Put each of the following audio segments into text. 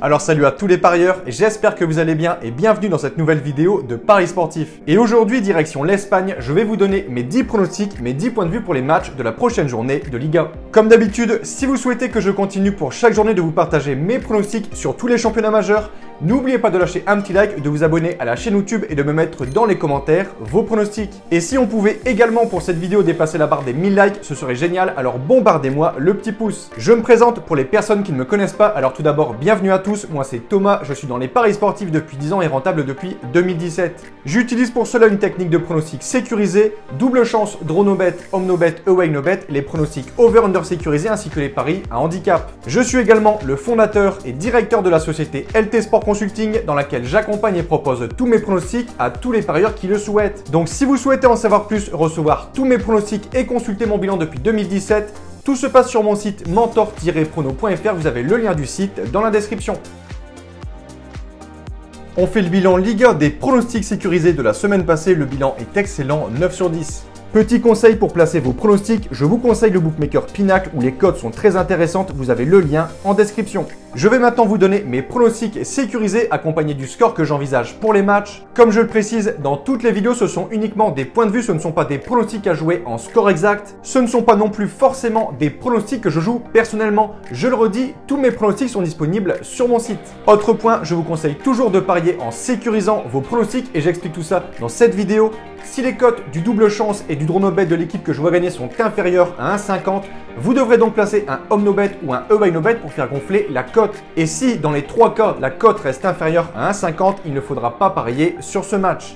Alors salut à tous les parieurs, j'espère que vous allez bien et bienvenue dans cette nouvelle vidéo de Paris Sportif. Et aujourd'hui, direction l'Espagne, je vais vous donner mes 10 pronostics, mes 10 points de vue pour les matchs de la prochaine journée de Liga. Comme d'habitude, si vous souhaitez que je continue pour chaque journée de vous partager mes pronostics sur tous les championnats majeurs, n'oubliez pas de lâcher un petit like, de vous abonner à la chaîne YouTube et de me mettre dans les commentaires vos pronostics. Et si on pouvait également pour cette vidéo dépasser la barre des 1000 likes, ce serait génial, alors bombardez-moi le petit pouce. Je me présente pour les personnes qui ne me connaissent pas, alors tout d'abord bienvenue à tous, moi c'est Thomas, je suis dans les paris sportifs depuis 10 ans et rentable depuis 2017. J'utilise pour cela une technique de pronostic sécurisé, double chance, draw no bet, home no bet, away no bet, les pronostics over-under sécurisés ainsi que les paris à handicap. Je suis également le fondateur et directeur de la société LT Sport Consulting dans laquelle j'accompagne et propose tous mes pronostics à tous les parieurs qui le souhaitent. Donc si vous souhaitez en savoir plus, recevoir tous mes pronostics et consulter mon bilan depuis 2017, tout se passe sur mon site mentor-prono.fr, vous avez le lien du site dans la description. On fait le bilan Liga des pronostics sécurisés de la semaine passée, le bilan est excellent, 9 sur 10. Petit conseil pour placer vos pronostics, je vous conseille le bookmaker Pinacle où les codes sont très intéressantes, vous avez le lien en description. Je vais maintenant vous donner mes pronostics sécurisés accompagnés du score que j'envisage pour les matchs. Comme je le précise, dans toutes les vidéos, ce sont uniquement des points de vue, ce ne sont pas des pronostics à jouer en score exact. Ce ne sont pas non plus forcément des pronostics que je joue personnellement. Je le redis, tous mes pronostics sont disponibles sur mon site. Autre point, je vous conseille toujours de parier en sécurisant vos pronostics et j'explique tout ça dans cette vidéo. Si les cotes du double chance et du draw no bet de l'équipe que je vois gagner sont inférieures à 1,50, vous devrez donc placer un home no bet ou un away no bet pour faire gonfler la cote. Et si dans les 3 cas, la cote reste inférieure à 1,50, il ne faudra pas parier sur ce match.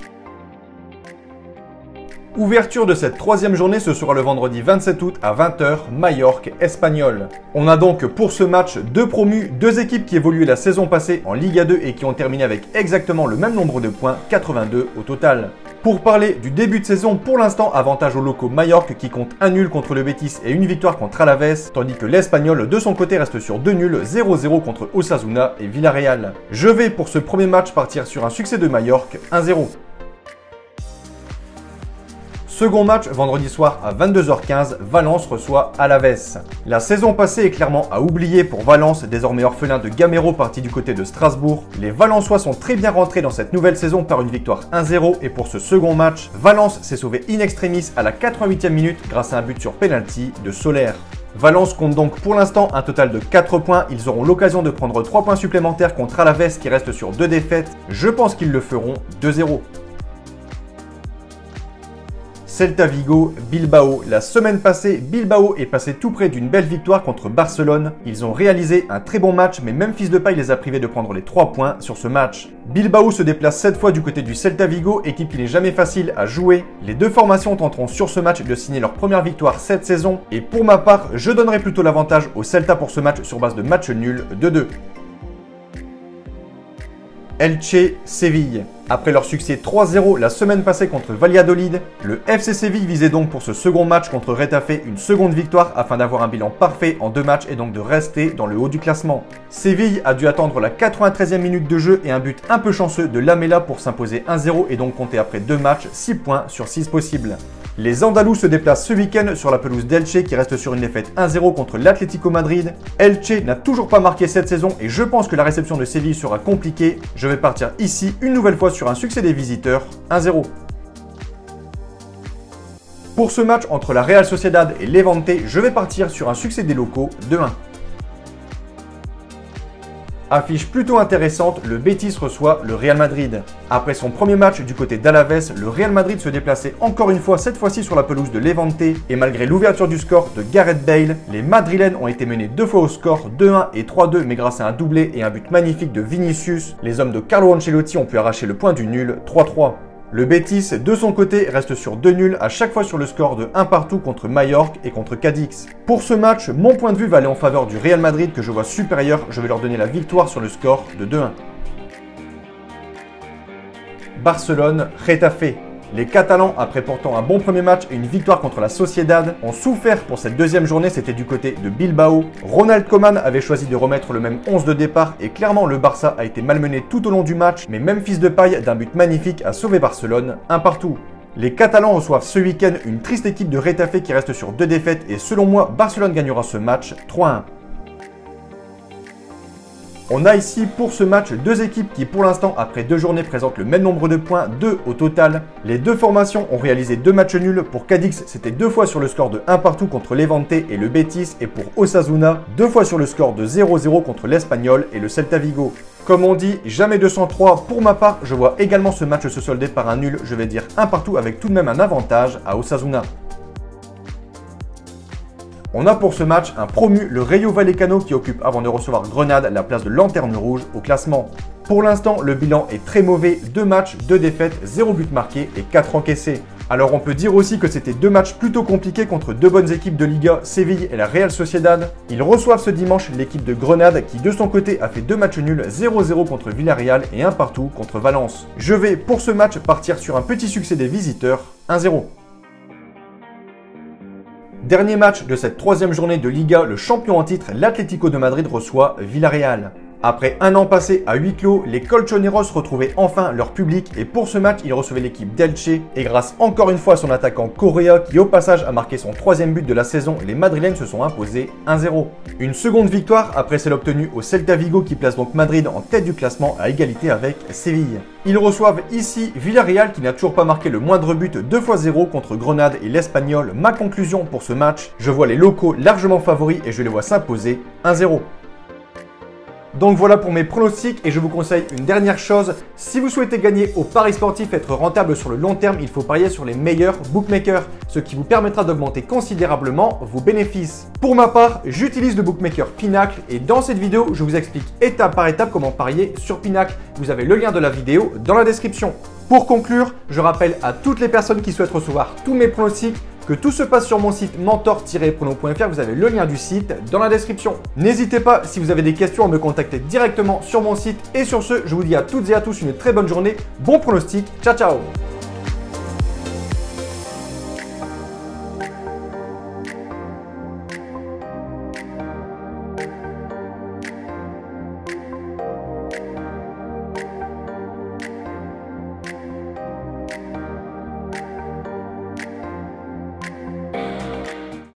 Ouverture de cette troisième journée, ce sera le vendredi 27 août à 20h, Majorque, Espagnol. On a donc pour ce match deux promus, deux équipes qui évoluaient la saison passée en Liga 2 et qui ont terminé avec exactement le même nombre de points, 82 au total. Pour parler du début de saison, pour l'instant, avantage aux locaux Majorque qui compte un nul contre le Betis et une victoire contre Alaves, tandis que l'Espagnol de son côté reste sur 2 nuls, 0-0 contre Osasuna et Villarreal. Je vais pour ce premier match partir sur un succès de Majorque, 1-0. Second match, vendredi soir à 22h15, Valence reçoit Alaves. La saison passée est clairement à oublier pour Valence, désormais orphelin de Gamero parti du côté de Strasbourg. Les Valençois sont très bien rentrés dans cette nouvelle saison par une victoire 1-0 et pour ce second match, Valence s'est sauvé in extremis à la 88e minute grâce à un but sur penalty de Soler. Valence compte donc pour l'instant un total de 4 points, ils auront l'occasion de prendre 3 points supplémentaires contre Alaves qui reste sur 2 défaites. Je pense qu'ils le feront 2-0. Celta Vigo, Bilbao. La semaine passée, Bilbao est passé tout près d'une belle victoire contre Barcelone. Ils ont réalisé un très bon match, mais Memphis Depay les a privés de prendre les 3 points sur ce match. Bilbao se déplace cette fois du côté du Celta Vigo, équipe qui n'est jamais facile à jouer. Les deux formations tenteront sur ce match de signer leur première victoire cette saison. Et pour ma part, je donnerai plutôt l'avantage au Celta pour ce match sur base de match nul 2-2. Elche, Séville. Après leur succès 3-0 la semaine passée contre Valladolid, le FC Séville visait donc pour ce second match contre Retafe une seconde victoire afin d'avoir un bilan parfait en 2 matchs et donc de rester dans le haut du classement. Séville a dû attendre la 93e minute de jeu et un but un peu chanceux de Lamela pour s'imposer 1-0 et donc compter après 2 matchs 6 points sur 6 possibles. Les Andalous se déplacent ce week-end sur la pelouse d'Elche qui reste sur une défaite 1-0 contre l'Atlético Madrid. Elche n'a toujours pas marqué cette saison et je pense que la réception de Séville sera compliquée. Je vais partir ici une nouvelle fois sur un succès des visiteurs, 1-0. Pour ce match entre la Real Sociedad et Levante, je vais partir sur un succès des locaux, 2-1. Affiche plutôt intéressante, le Betis reçoit le Real Madrid. Après son premier match du côté d'Alaves, le Real Madrid se déplaçait encore une fois, cette fois-ci sur la pelouse de Levante. Et malgré l'ouverture du score de Gareth Bale, les Madrilènes ont été menés 2 fois au score, 2-1 et 3-2, mais grâce à un doublé et un but magnifique de Vinicius, les hommes de Carlo Ancelotti ont pu arracher le point du nul, 3-3. Le Betis, de son côté, reste sur 2 nuls à chaque fois sur le score de 1 partout contre Majorque et contre Cadix. Pour ce match, mon point de vue va aller en faveur du Real Madrid que je vois supérieur. Je vais leur donner la victoire sur le score de 2-1. Barcelone, Retafe. Les Catalans, après pourtant un bon premier match et une victoire contre la Sociedad, ont souffert pour cette deuxième journée, c'était du côté de Bilbao. Ronald Koeman avait choisi de remettre le même 11 de départ et clairement le Barça a été malmené tout au long du match, mais Memphis Depay d'un but magnifique a sauvé Barcelone, 1 partout. Les Catalans reçoivent ce week-end une triste équipe de Retafe qui reste sur 2 défaites et selon moi, Barcelone gagnera ce match 3-1. On a ici pour ce match deux équipes qui pour l'instant après 2 journées présentent le même nombre de points, 2 au total. Les deux formations ont réalisé 2 matchs nuls. Pour Cadix, c'était 2 fois sur le score de 1 partout contre Levante et le Betis, et pour Osasuna, 2 fois sur le score de 0-0 contre l'Espanyol et le Celta Vigo. Comme on dit, jamais 203. Pour ma part, je vois également ce match se solder par un nul, je vais dire 1 partout avec tout de même un avantage à Osasuna. On a pour ce match un promu, le Rayo Vallecano, qui occupe avant de recevoir Grenade la place de lanterne rouge au classement. Pour l'instant, le bilan est très mauvais, 2 matchs, 2 défaites, 0 but marqué et 4 encaissés. Alors on peut dire aussi que c'était 2 matchs plutôt compliqués contre 2 bonnes équipes de Liga, Séville et la Real Sociedad. Ils reçoivent ce dimanche l'équipe de Grenade qui de son côté a fait 2 matchs nuls, 0-0 contre Villarreal et 1 partout contre Valence. Je vais pour ce match partir sur un petit succès des visiteurs, 1-0. Dernier match de cette 3e journée de Liga, le champion en titre, l'Atlético de Madrid reçoit Villarreal. Après un an passé à huis clos, les Colchoneros retrouvaient enfin leur public et pour ce match, ils recevaient l'équipe d'Elche et grâce encore une fois à son attaquant Correa qui au passage a marqué son 3e but de la saison, les Madrilènes se sont imposés 1-0. Une seconde victoire après celle obtenue au Celta Vigo qui place donc Madrid en tête du classement à égalité avec Séville. Ils reçoivent ici Villarreal qui n'a toujours pas marqué le moindre but, 2-0 contre Grenade et l'Espanyol. Ma conclusion pour ce match, je vois les locaux largement favoris et je les vois s'imposer 1-0. Donc voilà pour mes pronostics et je vous conseille une dernière chose. Si vous souhaitez gagner au pari sportif et être rentable sur le long terme, il faut parier sur les meilleurs bookmakers, ce qui vous permettra d'augmenter considérablement vos bénéfices. Pour ma part, j'utilise le bookmaker Pinacle et dans cette vidéo, je vous explique étape par étape comment parier sur Pinacle. Vous avez le lien de la vidéo dans la description. Pour conclure, je rappelle à toutes les personnes qui souhaitent recevoir tous mes pronostics que tout se passe sur mon site mentor-prono.fr, vous avez le lien du site dans la description. N'hésitez pas, si vous avez des questions, à me contacter directement sur mon site. Et sur ce, je vous dis à toutes et à tous une très bonne journée, bon pronostic, ciao ciao.